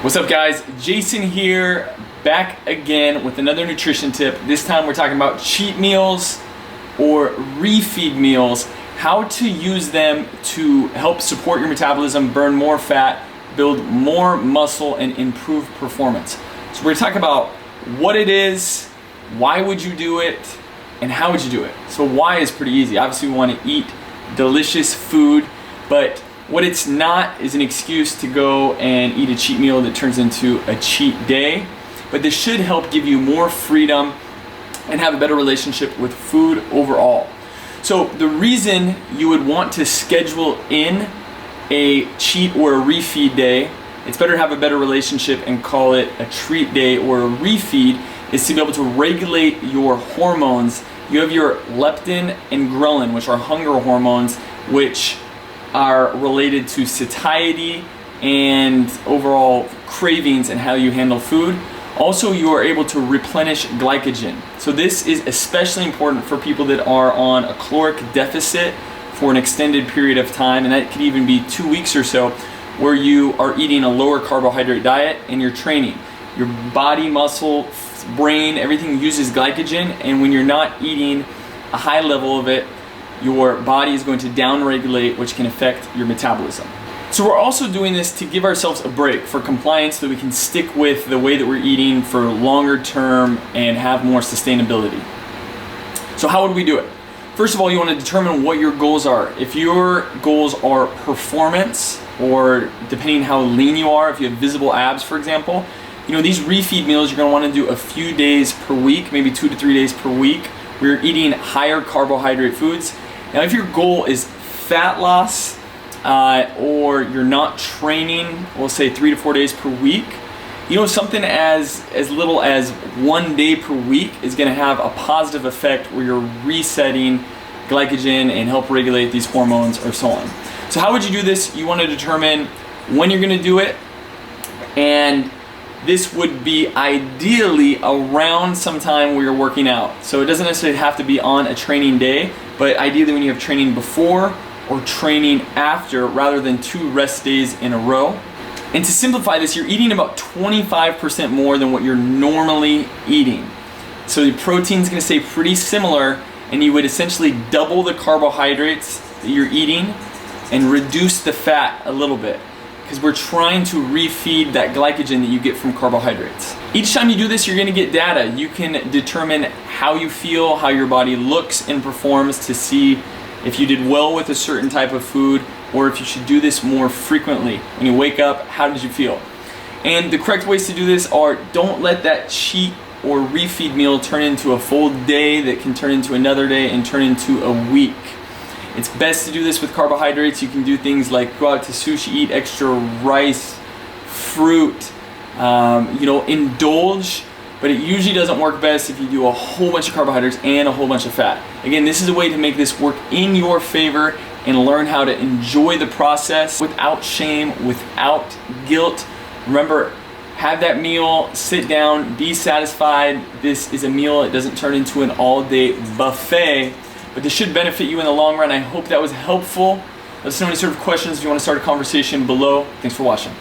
What's up guys, Jason here, back again with another nutrition tip. This time we're talking about cheat meals or refeed meals, how to use them to help support your metabolism, burn more fat, build more muscle, and improve performance. So we're gonna talk about what it is, why would you do it, and how would you do it. So why is pretty easy. Obviously we wanna eat delicious food, but what it's not is an excuse to go and eat a cheat meal that turns into a cheat day. But this should help give you more freedom and have a better relationship with food overall. So the reason you would want to schedule in a cheat or a refeed day, it's better to have a better relationship and call it a treat day or a refeed, is to be able to regulate your hormones. You have your leptin and ghrelin, which are hunger hormones, which are related to satiety and overall cravings and how you handle food. Also, you are able to replenish glycogen. So this is especially important for people that are on a caloric deficit for an extended period of time, and that could even be 2 weeks or so, where you are eating a lower carbohydrate diet and you're training. Your body, muscle, brain, everything uses glycogen, and when you're not eating a high level of it, your body is going to downregulate, which can affect your metabolism. So we're also doing this to give ourselves a break for compliance so that we can stick with the way that we're eating for longer term and have more sustainability. So how would we do it? First of all, you want to determine what your goals are. If your goals are performance, or depending how lean you are, if you have visible abs, for example, these refeed meals, you're going to want to do a few days per week, maybe 2 to 3 days per week, where you're eating higher carbohydrate foods. Now, if your goal is fat loss, or you're not training, we'll say 3 to 4 days per week, something as little as 1 day per week is going to have a positive effect where you're resetting glycogen and help regulate these hormones or so on. So how would you do this? You want to determine when you're going to do it, and this would be ideally around some time where you're working out. So it doesn't necessarily have to be on a training day, but ideally when you have training before or training after, rather than 2 rest days in a row. And to simplify this, you're eating about 25% more than what you're normally eating. So the protein's gonna stay pretty similar, and you would essentially double the carbohydrates that you're eating and reduce the fat a little bit, because we're trying to refeed that glycogen that you get from carbohydrates. Each time you do this, you're gonna get data. You can determine how you feel, how your body looks and performs, to see if you did well with a certain type of food, or if you should do this more frequently. When you wake up, how did you feel? And the correct ways to do this are, don't let that cheat or refeed meal turn into a full day that can turn into another day and turn into a week. It's best to do this with carbohydrates. You can do things like go out to sushi, eat extra rice, fruit, indulge, but it usually doesn't work best if you do a whole bunch of carbohydrates and a whole bunch of fat. Again, this is a way to make this work in your favor and learn how to enjoy the process without shame, without guilt. Remember, have that meal, sit down, be satisfied. This is a meal, it doesn't turn into an all-day buffet, but this should benefit you in the long run. I hope that was helpful. Let us know any sort of questions if you want to start a conversation below. Thanks for watching.